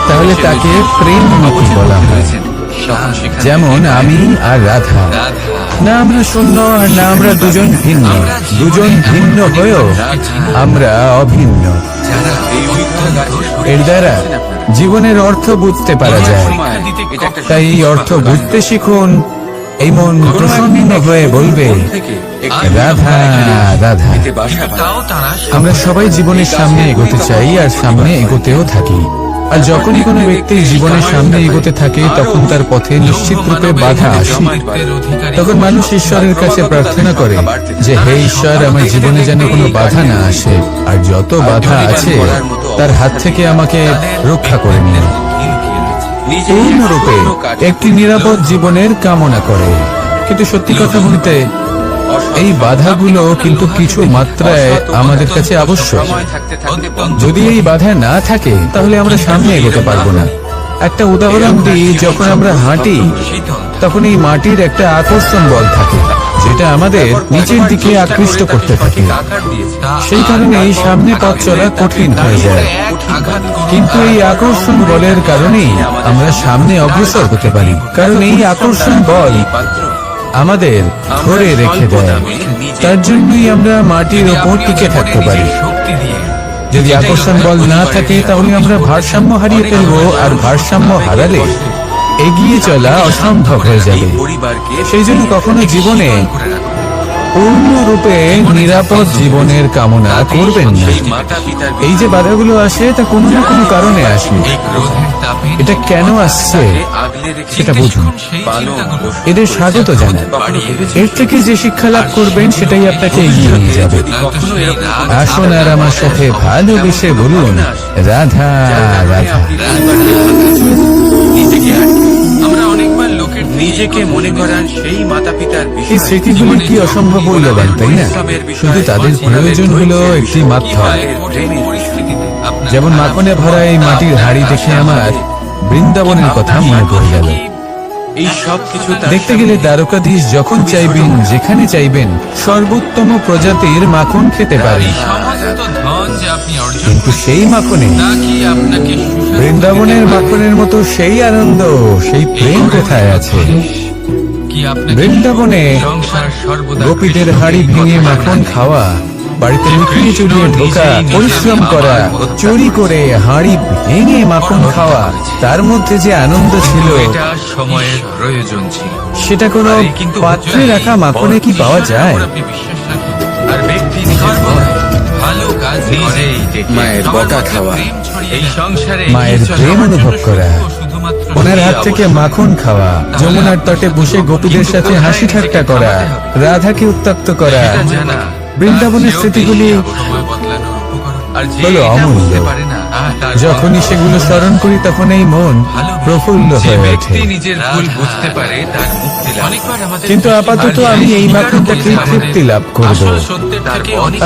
Speaker 1: তাহলে তাকে প্রেমমুখী বলা হয়। যেমন আমি আর রাধা, না আমরা শূন্য আর না আমরা দুজন ভিন্ন, দুজন ভিন্ন হয়েও আমরা অভিন্ন। এর দ্বারা জীবনের অর্থ বুঝতে পারা যায়। তাই এই অর্থ বুঝতে শিখুন। এই মন প্রসন্ন হয়ে বলবে, রাধা রাধা। আমরা সবাই জীবনের সামনে এগোতে চাই আর সামনে এগোতেও থাকি। আর যখনই কোনো ব্যক্তির জীবনের সামনে এগোতে থাকে তখন তার পথে নিশ্চিত রূপে বাধা আসে। তখন মানুষ ঈশ্বরের কাছে প্রার্থনা করে যে, হে ঈশ্বর, আমার জীবনে যেন কোনো বাধা না আসে, আর যত বাধা আছে তার হাত থেকে আমাকে রক্ষা করে নিন। পূর্ণরূপে একটি নিরাপদ জীবনের কামনা করে। কিন্তু সত্যি কথা বলতে এই বাধাগুলো কিন্তু কিছু মাত্রায় আমাদের কাছে আবশ্যক। যদি এই বাধা না থাকে তাহলে আমরা সামনে এগোতে পারবো না। একটা উদাহরণ দিই, যখন আমরা হাঁটি তখন এই মাটির একটা আকর্ষণ বল থাকে যেটা আমাদের নিচের দিকে আকৃষ্ট করতে থাকে। সেই কারণে এই সামনে পথ চলা কঠিন হয়ে যায়। কিন্তু এই আকর্ষণ বলের কারণেই আমরা সামনে অগ্রসর হতে পারি, কারণ এই আকর্ষণ বল আমাদের ধরে রেখে দেয়। তার জন্যই আমরা মাটির ওপর টিকে থাকতে পারি। যদি আকর্ষণ বল না থাকে তাহলে আমরা ভারসাম্য হারিয়ে ফেলবো, আর ভারসাম্য হারালে এগিয়ে চলা অসম্ভব হয়ে যাবে। সেই জন্য কখনো জীবনে পূর্ণরূপে নিরাপদ জীবনের কামনা করবেন না। এই যে বাধাগুলো আসে তা কোনো না কোনো কারণে আসে। এটা কেন আসছে সেটা বুঝুন, এদের স্বাগত জানান। এর থেকে যে শিক্ষা লাভ করবেন সেটাই আপনাকে এগিয়ে নিয়ে যাবে। আসুন আর আমার সাথে ভালোবেসে বলুন, রাধা রাধা।
Speaker 2: নিজেকে মনে করান সেই মাতা পিতার
Speaker 1: এই স্মৃতিগুলো কি অসম্ভব মূল্যবান, তাই না? শুধু তাদের প্রয়োজন হলো একটি মাধ্যম। যেমন মাখনে ভরা এই মাটির হাড়ি দেখে আমার বৃন্দাবনের কথা মনে পড়ে গেল।
Speaker 2: এই সব কিছু
Speaker 1: দেখতে গেলে দ্বারকাধীশ যখন চাইবেন, যেখানে চাইবেন, সর্বোত্তম প্রজাতির মাখন খেতে পারেন। কিন্তু সেই মাখনে বৃন্দাবনের মাখনের মতো সেই আনন্দ, সেই প্রেম কোথায় আছে? বৃন্দাবনে গোপীদের হাড়ি ভেঙে মাখন খাওয়া, বাড়িতে লুকিয়ে চুরিয়ে ঢোকা, পরিশ্রম করা, চুরি করে হাড়ি ভেঙে মাখন খাওয়া, তার মধ্যে যে আনন্দ ছিল
Speaker 2: সময়ের প্রয়োজন ছিল।
Speaker 1: সেটা কোনো পাত্রে রাখা মাখনে কি পাওয়া যায়?
Speaker 2: আর ব্যক্তি ভালো কাজ নিজেই মায়ের বকা খাওয়া, এই সংসারে
Speaker 1: মায়ের প্রেম অনুভব করা, ওনার হাত থেকে মাখন খাওয়া, যমুনার তটে বসে গোপীদের সাথে হাসি ঠাট্টা করা, রাধাকে উত্ত্যক্ত করা, বৃন্দাবনের স্মৃতিগুলি হলো অমূল্য। যখনই সেগুলো স্মরণ করি তখন এই মন প্রফুল্ল হয়ে ওঠে।
Speaker 2: নিজের ভুল বুঝতে পারে তার মুক্তি লাভ।
Speaker 1: কিন্তু আপাতত আমি এই মাখনটাকে তৃপ্তি লাভ করব।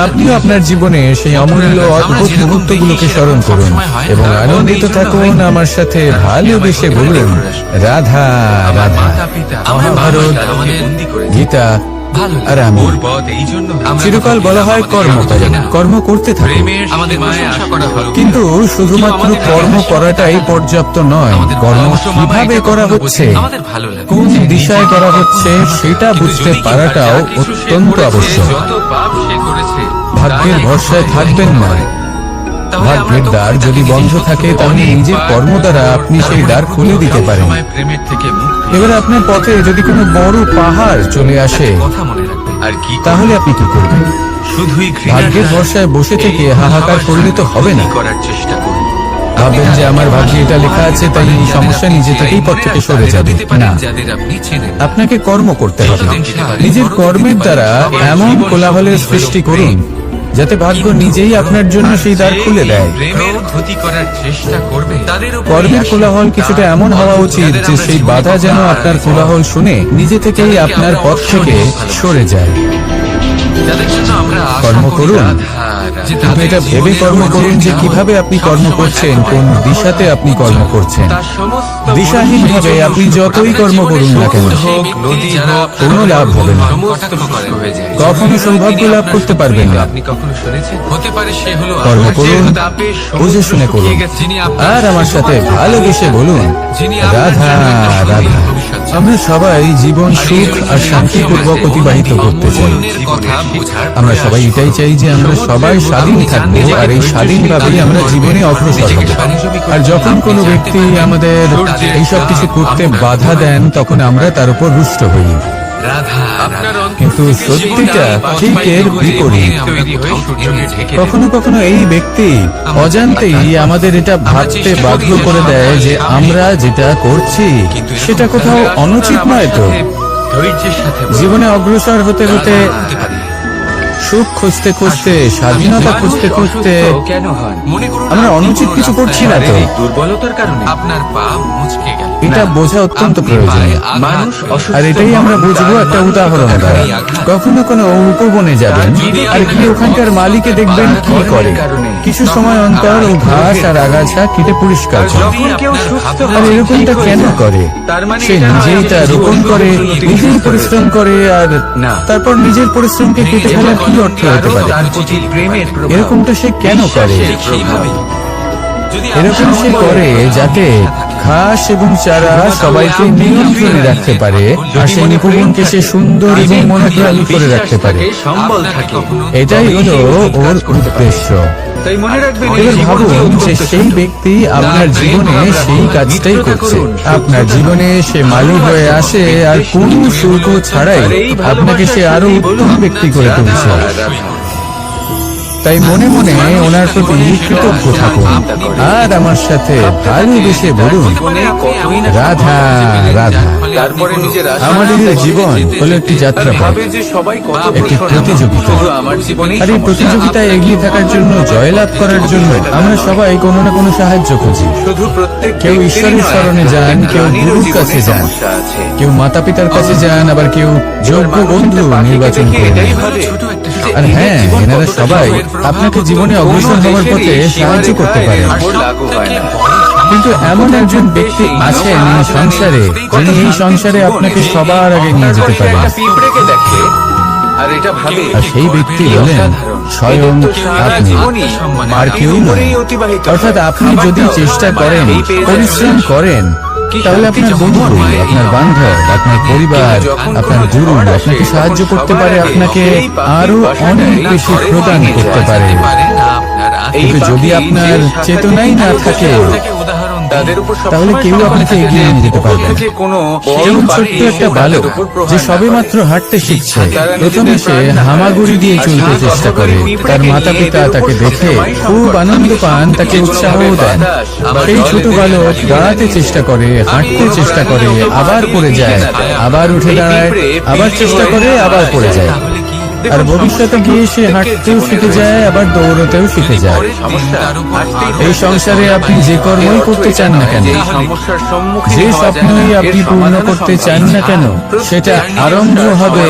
Speaker 1: আপনিও আপনার জীবনে সেই অমূল্য অদ্ভুত মুহূর্তগুলোকে স্মরণ করুন এবং আনন্দিত থাকুন। আমার সাথে ভালোবেসে বলুন, রাধা রাধা। মহাভারত, গীতা আর আমি চিরকাল বলা হয় কর্ম করেন, কর্ম করতে থাকুন। কিন্তু শুধুমাত্র কর্ম করাটাই পর্যাপ্ত নয়। কর্ম কিভাবে করা হচ্ছে, কোন দিশায় করা হচ্ছে সেটা বুঝতে পারাটাও অত্যন্ত আবশ্যক। ভাগ্যের ভরসায় থাকবেন না। ভাগ্যের দ্বার যদি বন্ধ থাকে তাহলে নিজের কর্ম দ্বারা আপনি সেই দ্বার খুলে দিতে পারেন। এবার আপনার পথে যদি কোনো বড় পাহাড় চলে আসে তাহলে আপনি কি করবেন? ভাগ্যের ভরসায় বসে থেকে হাহাকার করলে তো হবে না। ভাববেন যে আমার ভাগ্যে এটা লেখা আছে তাই এই সমস্যা নিজে থেকেই পথ থেকে সরে যাবে না। আপনাকে কর্ম করতে হবে। নিজের কর্মের দ্বারা এমন কোলাহলের সৃষ্টি করুন যাতে ভাগ্য নিজেই আপনার জন্য সেই দ্বার খুলে দেয়। কর্মের কোলাহল কিছুটা এমন হওয়া উচিত যে সেই বাধা যেন আপনার কোলাহল শুনে নিজে থেকেই আপনার পথ থেকে সরে যায়। কর্ম করুন, কিন্তু এটা ভেবে কর্ম করুন যে কিভাবে আপনি কর্ম করছেন, কোন দিশাতে আপনি কর্ম করছেন। দিশাহীন ভাবে আপনি যতই কর্ম করুন না কেন কোনো লাভ হবে না। কখনো সৌভাগ্য লাভ করতে পারবেন না। কর্ম করুন, বুঝে শুনে করুন, আর আমার সাথে ভালোবেসে বলুন, রাধা রাধা। আমরা সবাই জীবন সুখ আর শান্তিপূর্বক অতিবাহিত করতে চাই। আমরা সবাই এটাই চাই যে আমরা সবাই স্বাধীন থাকবো, আর এই স্বাধীনভাবেই আমরা জীবনে অগ্রসর হব। আর যখন কোনো ব্যক্তি আমাদের এইসব কিছু করতে বাধা দেন, তখন আমরা তার উপর রুষ্ট হই। কিন্তু সত্যিটা ঠিক এর বিপরীত। কখনো কখনো এই ব্যক্তি অজান্তেই আমাদের এটা ভাবতে বাধ্য করে দেয় যে আমরা যেটা করছি সেটা কোথাও অনুচিত নয়। তো জীবনে অগ্রসর হতে হতে, সুখ খুঁজতে খুঁজতে, স্বাধীনতা খুঁজতে খুঁজতে আমরা অনুচিত কিছু করছি না তো?
Speaker 2: দুর্বলতার কারণে আপনার পা মুচকে গেল।
Speaker 1: এটা বোঝা অত্যন্ত প্রয়োজনীয়। আর এটাই আমরা বুঝবো একটা উদাহরণ দ্বারা। কখনো কোনো উপবনে যাবেন আর গিয়ে ওখানকার মালিকে দেখবেন কি করে। কিছু সময় অন্তর ও ঘাস আর আগাছা কেটে পরিষ্কার করে। আর এরকমটা কেন করে? সে নিজেই তা রোপণ করে, নিজেই পরিশ্রম করে, আর তারপর নিজের পরিশ্রমকে কেটে ফেলার কি অর্থ হতে পারে? এরকমটা সে কেন করে? এরকম সে করে যাতে ঘাস এবং চারা সবাইকে নিয়ন্ত্রণে রাখতে পারে, আর সেই উপবনকে সে সুন্দর এবং মনোগ্রাহী করে রাখতে পারে। এটাই হলো ওর উদ্দেশ্য। এবার ভাবুন যে সেই ব্যক্তি আপনার জীবনে সেই কাজটাই করছে। আপনার জীবনে সে মালিক হয়ে আসে, আর কোনো শুল্ক ছাড়াই আপনাকে সে আরো উত্তম ব্যক্তি করে তুলছে। তাই মনে মনে ওনার প্রতি কৃতজ্ঞ থাকুন, আর আমার সাথে ভালোবেসে বলুন, রাধা রাধা। আমাদের জীবন হলো একটি যাত্রাপথ, একটি প্রতিযোগিতা। আর এই প্রতিযোগিতায় এগিয়ে থাকার জন্য, জয়লাভ করার জন্য আমরা সবাই কোনো না কোনো সাহায্য খুঁজি। কেউ ঈশ্বরের শরণে যান, কেউ গুরুর কাছে যান, কেউ মাতা পিতার কাছে যান, আবার কেউ যোগ্য বন্ধু নির্বাচন করেন। আর হ্যাঁ, এনারা সবাই আপনাকে জীবনে অগ্রসর হওয়ার পথে সাহায্য করতে পারেন। কিন্তু এমন একজন ব্যক্তি আছেন এই সংসারে, যিনি এই সংসারে আপনাকে সবার আগে নিয়ে যেতে পারেন। আর সেই ব্যক্তি হলেন স্বয়ং আপনি, আর কেউ নয়। অর্থাৎ আপনি যদি চেষ্টা করেন, পরিশ্রম করেন, তাহলে আপনার বন্ধু, আপনার বান্ধব, আপনার পরিবার, আপনার গুরু আপনাকে সাহায্য করতে পারে, আপনাকে আরো অনেক বেশি প্রদান করতে পারে। কিন্তু যদি আপনার চেতনাই না থাকে, তাহলে কেউ আপনাকে এগিয়ে নিয়ে যেতে পারবে না। যেমন ছোট্ট একটা বালক যে সবে মাত্র হাঁটতে শিখছে, প্রথমে সে হামাগুড়ি দিয়ে চলতে চেষ্টা করে। তার মাতা পিতা তাকে দেখে খুব আনন্দ পান, তাকে উৎসাহও দেন। সেই ছোট বালক দাঁড়াতে চেষ্টা করে, হাঁটতে চেষ্টা করে, আবার পড়ে যায়, আবার উঠে দাঁড়ায়, আবার চেষ্টা করে, আবার পড়ে যায়। আর ভবিষ্যতে গিয়ে সে হাঁটতেও শিখে যায়, আবার দৌড়তেও শিখে যায়। এই সংসারে আপনি যে কর্মই করতে চান না কেন, যে স্বপ্নই আপনি পূর্ণ করতে চান না কেন, সেটা আরম্ভ হবে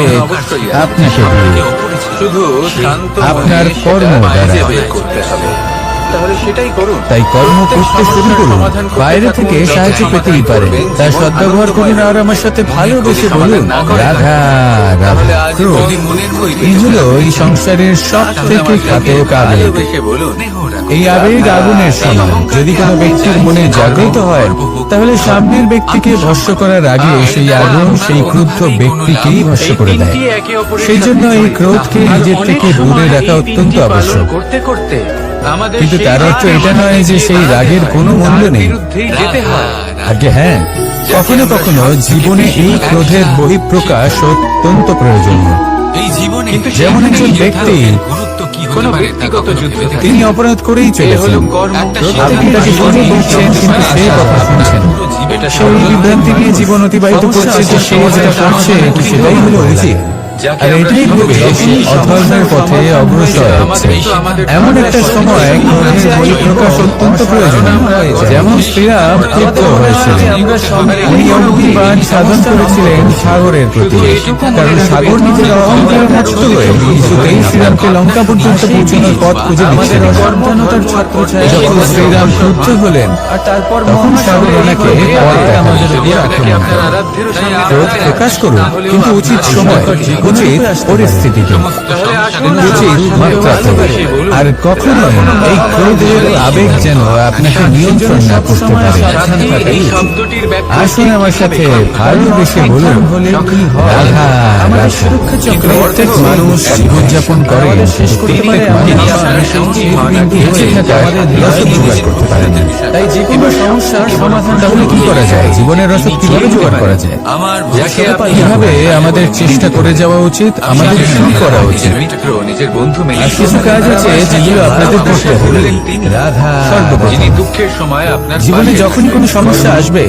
Speaker 1: আপনাকে দিয়ে, আপনার কর্ম দ্বারা। তাই কর্ম করতে শুরু করুন। বাইরে থেকে সাহায্য পেতেই পারেন, তার সদ্ব্যবহার করুন, আর আমার সাথে ভালোবেসে বলুন, রাধা রাধা। ক্রোধ এই হলো এই সংসারের সব থেকে ঘাতক আবেগ। এই আবেগ আগুনের সমান। যদি কোনো ব্যক্তির মনে জাগ্রত হয়, তাহলে সামনের ব্যক্তিকে ভস্ম করার আগে সেই আগুন সেই ক্রুদ্ধ ব্যক্তিকেই ভস্ম করে দেয়। সেই জন্য এই ক্রোধকে নিজের থেকে দূরে রাখা অত্যন্ত আবশ্যক। কিন্তু তার অর্থ এটা নয় যে সেই রাগের কোনো মূল্য নেই। আগে হ্যাঁ, কখনো কখনো জীবনে এই ক্রোধের বহিঃপ্রকাশ অত্যন্ত প্রয়োজনীয়। যেমন একজন ব্যক্তি তিনি অপরাধ করেই চলেছেন, আপনি তাকে শুনে বলছেন, কিন্তু সে কথা শুনছেন। সেই বিভ্রান্তি নিয়ে জীবন অতিবাহিত করছে যে সে যেটা করছে সেটাই হলো উচিত। আর এটাই ভেবে অধর্মের পথে অগ্রসর হচ্ছে। এমন একটা সময় ক্রোধের বহিঃপ্রকাশ অত্যন্ত প্রয়োজনীয়। যেমন শ্রীরাম ক্ষিপ্ত হয়েছিলেন, উনি অগ্নিবাণ সাধন করেছিলেন সাগরের প্রতি, কারণ সাগর নিজের অহংকারে নষ্ট হয়ে কিছুতেই শ্রীরামকে লঙ্কা পর্যন্ত পৌঁছানোর পথ খুঁজে দিচ্ছিলেন। যখন শ্রীরাম ক্রুদ্ধ হলেন, তখন সাগর ওনাকে পথ দেখালেন। ক্রোধ প্রকাশ করুন, কিন্তু উচিত সময়, উচিত পরিস্থিতিকে, উচিত মাত্রাতে। আর কখনো এই ক্রোধের আবেগ যেন আপনাকে নিয়ন্ত্রণ না করতে পারে।
Speaker 2: এই শব্দটির ব্যাখ্যা
Speaker 1: আসুন আমার সাথে ভালোবেসে বলুন, রাধা রাধা। প্রত্যেক মানুষ জীবনযাপন করে, প্রত্যেক মানুষ বেঁচে থাকার রসদ জোগাড় করতে পারে না। তাই যে কোনো সমস্যার সমাধান তাহলে কি করা যায়? জীবনের রসদ কিভাবে জোগাড় করা যায়?
Speaker 2: আমার
Speaker 1: কিভাবে আমাদের চেষ্টা করে যাওয়া উচিত, আমাদের শুরু করা উচিত।
Speaker 2: মিত্র নিজের বন্ধু মেলে
Speaker 1: আর কিছু কাজ আছে যেগুলো আপনাদের করতে হবে। রাধা সর্বপ্রথম
Speaker 2: যিনি দুঃখের সময় আপনার
Speaker 1: জীবনে যখনই কোনো সমস্যা আসবে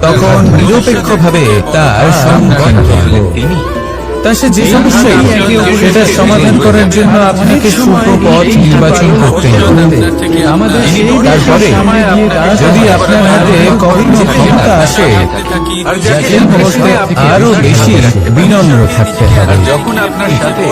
Speaker 1: তখন নিরপেক্ষভাবে তার সম্মুখীন হবো।
Speaker 2: তিনি
Speaker 1: তা সে যে সমস্যাই সেটা সমাধান করার জন্য আপনাকে সুপথ নির্বাচন করতে হবে। তারপরে যদি আপনার হাতে কখনো ক্ষমতা আসে, যাকে করতে আরো বেশি বিনম্র থাকতে হবে।
Speaker 2: যখন আপনার সাথে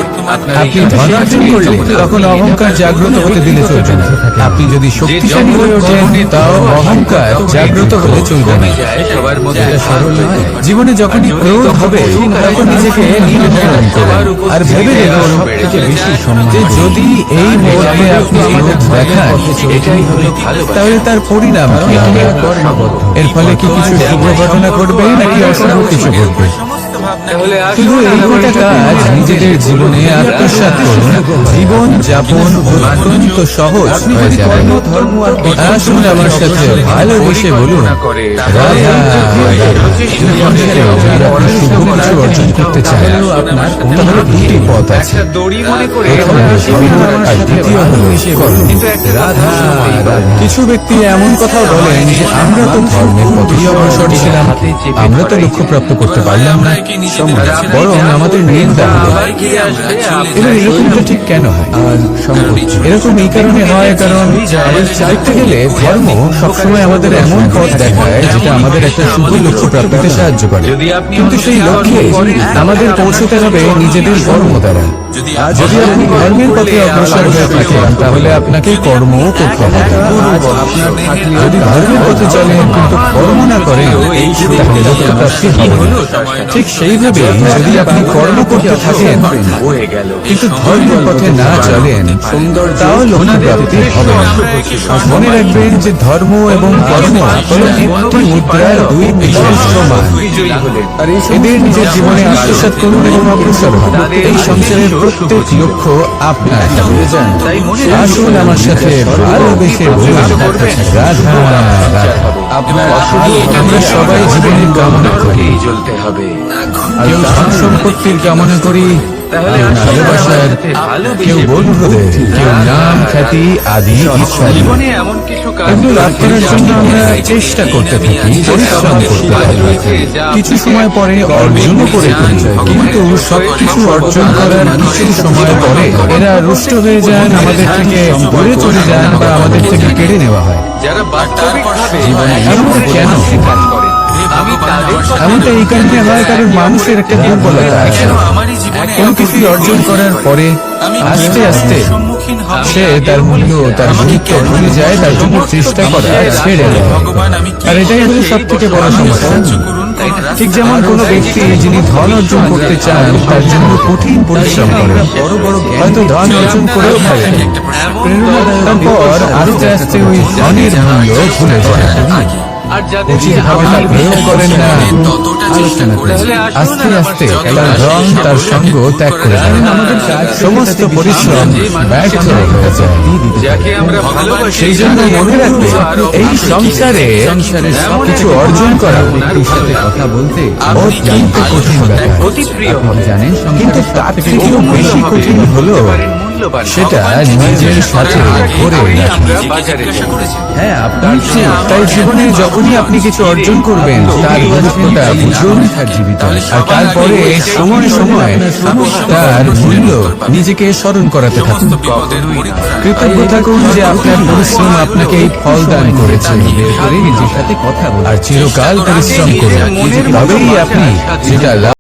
Speaker 1: আপনি ধনার্জন করলে তখন অহংকার জাগ্রত হতে দিলে চলবে না। আপনি যদি শক্তিশালী হয়ে ওঠেন তাও অহংকার জাগ্রত হলে চলবে না।
Speaker 2: সবার মধ্যে
Speaker 1: এটা সরল নয়। জীবনে যখনই ক্রোধ হবে তখন নিজেকে নিয়ন্ত্রণ করুন আর ভেবে দেখুন যে যদি এই মুহূর্তে আপনি ক্রোধ দেখান
Speaker 2: এটাই হলো ভালোবাসা।
Speaker 1: তাহলে তার পরিণাম কি হবে? এর ফলে কি কিছু শুভ ঘটনা ঘটবে নাকি অশুভ কিছু ঘটবে?
Speaker 2: তাহলে
Speaker 1: শুধু এই গোটা কাজ নিজেদের জীবনে আত্মসাৎ করুন, জীবন যাপন অত্যন্ত সহজ হয়ে যাবে। আসুন আমার সাথে ভালোবেসে বলুন, রাধা রাধা। আপনি শুভ কিছু অর্জন করতে চান তাহলে দুটি পথ আছে।
Speaker 2: দড়ি মনে করে
Speaker 1: প্রথম হলো ধর্ম আর দ্বিতীয় হলো কর্ম। রাধা রাধা। কিছু ব্যক্তি এমন কথাও বলেন যে আমরা তো ধর্মের পথেই অগ্রসর ছিলাম, আমরা তো লক্ষ্যপ্রাপ্ত করতে পারলাম না, বরং আমাদের নিন্দা হলো। এবার এরকমটা ঠিক কেন হয়? এরকম এই কারণে হয় কারণ দেখতে গেলে ধর্ম সবসময় আমাদের এমন পথ দেখায় যেটা আমাদের একটা শুভ লক্ষ্য প্রাপ্তিতে সাহায্য করে, কিন্তু সেই লক্ষ্যে আমাদের পৌঁছতে হবে নিজেদের কর্ম দ্বারা। যদি আপনি ধর্মের পথে অগ্রসর হয়ে থাকেন তাহলে আপনাকে কর্মও করতে হবে। যদি ধর্মের পথে চলেন কিন্তু কর্ম না করেন তাহলে লক্ষ্যপ্রাপ্তি হবে না। ঠিক সেইভাবে যদি আপনি কর্ম করতে থাকেন
Speaker 2: হয়ে গেল
Speaker 1: কিন্তু ধর্মের পথে না চলেন তাও লক্ষ্যপ্রাপ্তি হবে না। মনে রাখবেন যে ধর্ম এবং কর্ম হলো একটি মুদ্রার দুই বিশিষ্ট মান। এদের নিজের জীবনে আত্মসাৎ করুন এবং অগ্রসর হন। এই সংসারের প্রত্যেক লক্ষ্য আপনার হবে। আসুন আমার সাথে ভালোবেসে বলুন, রাধা রাধা। আমরা সবাই জীবনের কামনা করি,
Speaker 2: জ্বলতে হবে।
Speaker 1: কেউ ধন সম্পত্তির কামনা করি, কেউ ভালোবাসার, কেউ বন্ধুদের, কেউ নাম খ্যাতি আদি ইত্যাদি।
Speaker 2: জীবনে এমন কিছু কাজ
Speaker 1: এগুলো লাভ করার জন্য আমরা চেষ্টা করতে থাকি, পরিশ্রম করতে থাকি, কিছু সময় পরে অর্জনও করে ফেলি। কিন্তু সবকিছু অর্জন করার কিছু সময় পরে এরা রুষ্ট হয়ে যান, আমাদের থেকে দূরে চলে যান বা আমাদের থেকে কেড়ে নেওয়া হয়।
Speaker 2: যারা বাস্তবিকভাবে
Speaker 1: এমনটা কেন?
Speaker 2: কাজ করে আমি তাদের
Speaker 1: এমনটা এই কারণে হয় কারণ মানুষের একটা দুর্বলতা আছে।
Speaker 2: আমারই জীবনে
Speaker 1: কোনো কিছু অর্জন করার পরে আস্তে আস্তে সে তার মূল্য, তার গুরুত্ব ভুলে যায়, তার জন্য চেষ্টা করা ছেড়ে দেয়। আর এটাই হলো সব থেকে বড় সমস্যা। ঠিক যেমন কোনো ব্যক্তি যিনি ধন অর্জন করতে চান তার জন্য কঠিন পরিশ্রম করেন, হয়তো ধন অর্জন করেও ফেলেন, তারপর আস্তে আস্তে ওই ধনের মূল্য ভুলে যায়।
Speaker 2: আর যাদের
Speaker 1: উচিতভাবে তা প্রয়োগ করেন না, আলোচনা করেন। আস্তে আস্তে তার রং, তার সঙ্গ ত্যাগ করে দেন। সমস্ত পরিশ্রম ব্যর্থ হয়ে যায়।
Speaker 2: যাকে আমরা ভালোবাসি
Speaker 1: সেই জন্য মনে রাখবে এই সংসারে কিছু অর্জন করা
Speaker 3: আপনার সাথে কথা বলতে
Speaker 1: অত্যন্ত কঠিন ব্যাপার।
Speaker 2: অতি প্রিয়
Speaker 3: আপনি জানেন
Speaker 1: কিন্তু তার থেকেও বেশি কঠিন হলো সেটা নিজের সাথে ধরে রাখা।
Speaker 2: আমরা বাজারে যাব।
Speaker 3: হ্যাঁ আপনার
Speaker 1: তাই জীবনে যখনই আপনি কিছু অর্জন করবেন তার গুরুত্বটা বুঝুন
Speaker 3: জীবিত
Speaker 1: আর তারপরে সময় সময় তার মূল্য নিজেকে স্মরণ করাতে থাকুন। কৃতজ্ঞ থাকুন যে আপনার পরিশ্রম আপনাকে এই ফল দান করেছে।
Speaker 3: করে নিজের সাথে কথা বলুন।
Speaker 1: আর চিরকাল পরিশ্রম করুন, তবেই আপনি যেটা লাভ